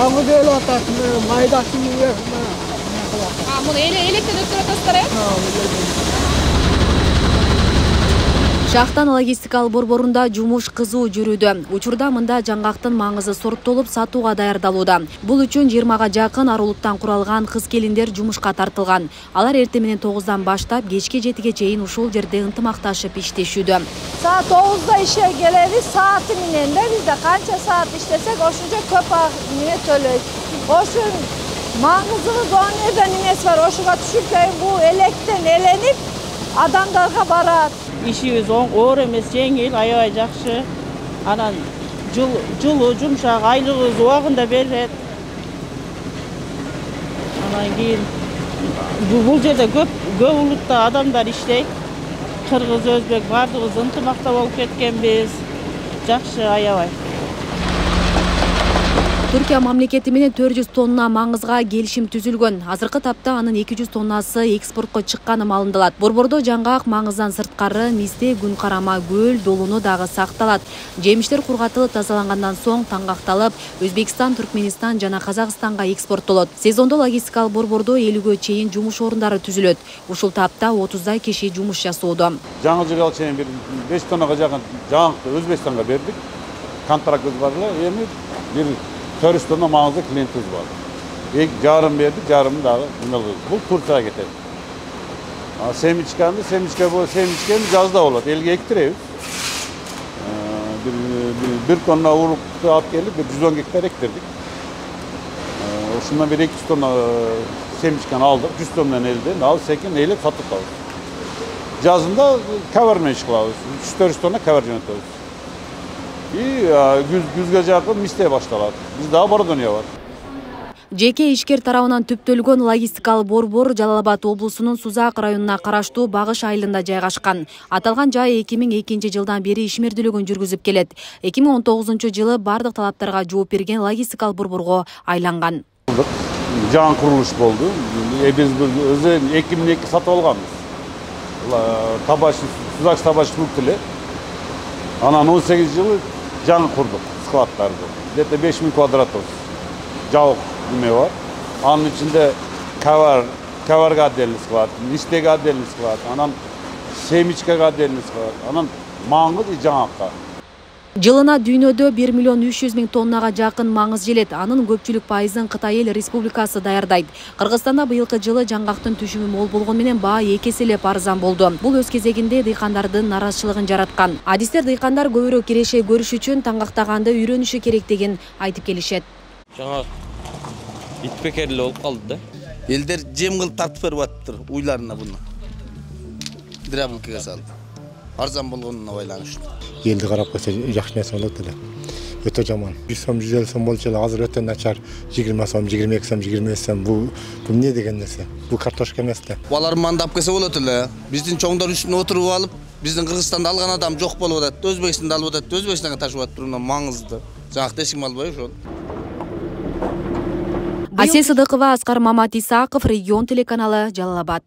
Yağmur böyle atar, maydası gibi. Bunu elektrik ötürü ya? Шахтан логистикалык борборунда жумуш кызуу жүрүүдө. Учурда мында жаңгактын маңызы сорттолуп сатууга даярдалууда. Бул үчүн 20га жакын арулуктан куралган кыз-келиндер жумушка тартылган. Алар эртең менен 9дан баштап кечке 7ге чейин ушул жерде ынтымакташып иштешүүдө. Saat 9'da işe geliriz, saati minende biz de kança saat işlesek oşunca köp mine töleyiz. Oşun mağızımız o nereden nimesi var, oşuğa düşürken bu elekten elenip adamlarga barat. İşimiz ağır emes, жеңил, аябай жакшы. Анан жылуу, жумшак, айлыгыбыз убагында берет. Анан кийин бул жерде көп улутта адамдар иштейт. Кыргыз, өзбек бардыгыбыз ынтымакта болуп кеткенбиз. Жакшы, аябай. Түркия мамлекети менен 400 тонна маңызга келишим түзүлгөн. Азыркы тапта анын 200 тоннасы экспортко чыкканы малындалат. Борбордо жаңгак маңыздан сырткары мисте, күн карама, көл, долуну дагы сакталат. Жемиштер кургатылып тазалангандан соң таңгакталып, Өзбекстан, Түркменистан жана Казакстанга экспорттолот. Сезондо логистикалык борбордо 50ге чейин жумуш орундары түзүлөт. Ушул тапта 30дай киши жумуш жасоодо. Жаңы жылга чейин 5 тоннага жакын жаңгакты Өзбекстанга бердик. Контрактыбыз бар эле. Эми 400 tonna mağaza klientimiz var. Yarım verdik, yarım daha bunalıyoruz. Bu Turkiya'ya getirdik. Semiçken yazda olur. Elge ektiriyoruz. Bir tonna urukta at gelip 110 hektar ektirdik. Şundan bir 200 tonna semiçken aldık. 100 tondan elde al, sekin eyle satıp aldık. Yazında kavarma iş kılavuz. 300 tonna kavar yönetiyoruz. Güzge жақын мисте башталат. Биз дагы бар дүйнө бар. Жеке ишкер тарабынан түптөлгөн логистикалык борбор Жалал-Абад облусунун Сузак районуна караштуу Багыш айылында жайгашкан. Аталган жай 2002 жылдан бери ишмердүүлүгүн жүргүзүп келет. 2019 жылы бардык талаптарга жооп берген логистикалык борборго айланган. Жаңы курулуш болду. Биз өзү 2002 сатып алганбыз. Сузак табаш пункту. Анан 18 жылы жаңы курдук складдарды. Где-то 5000 квадрат жабык неме бар. Анын ичинде каварга отдельный склад, мистеге отдельный склад, анан семечкага отдельный склад, анан маңыз и жаңакка. Жылына дүйнөдө 1 миллион 300 миң тоннага жакын маңыз желет. Анын көпчүлүк пайызын Кытай эл республикасы даярдайт. Кыргызстанда быйылкы жылы жаңгактын түшүмү мол болгон менен баа 2 эселеп арзан болду. Бул өз кезегинде дыйкандардын наразычылыгын жараткан. Адистер дыйкандар көбүрөөк киреше көрүш үчүн таңгактаганды үйрөнүшү керектигин айтып келишет. Жаңа итпекерлик болуп калды да. Элдер жем кылып тартып берип атыптыр уйларына буну. Драбынкага салды. Арзан болгонуна байланыштуу. Елді қарап қойса жақсы нәрсе болады да. Өте жаман. 100 сом, 150 сом болчу, азыр өте начар. 20 сом, 22 сом, 25 сом. Бул не деген нерсе? Бул картошка эмес да. Балар мандап келсе болот эле. Биздин чоңдор үстүнө отуруп алып, биздин Кыргызстанда алган адам жок болуп атат. Өзбекстанда алып атат, Өзбекстанга ташып атат. Маңызды. Жакты эсим албай ошол. Асия Сыдыкова, Аскар Мамат Исаков, Регион телеканалы, Жалал-Абад.